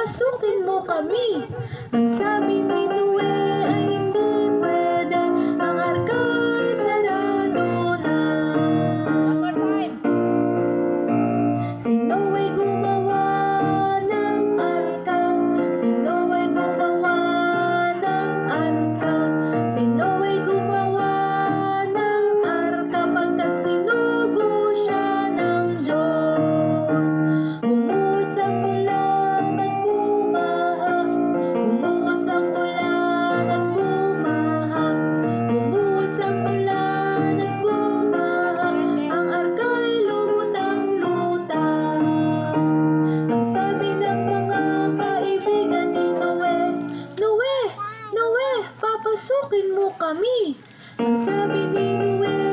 papasukin mo kami. Ang sabi ni Noe ay hindi pwede, ang arka sarado na. Si Noe gumawa ng arka, si Noe gumawa ng arka, si Noe gumawa ng arka, pagkat sinugo siya ng Diyos. Bumuhos ang ulan at bumaha, bumuhos ang ulan at bumaha, bumuhos ang ulan at bumaha, ang arka'y lumutang-lutang. Ang sabi ng mga kaibigan ni Noe, Noe, Noe, papasukin mo kami. Ang sabi ni Noe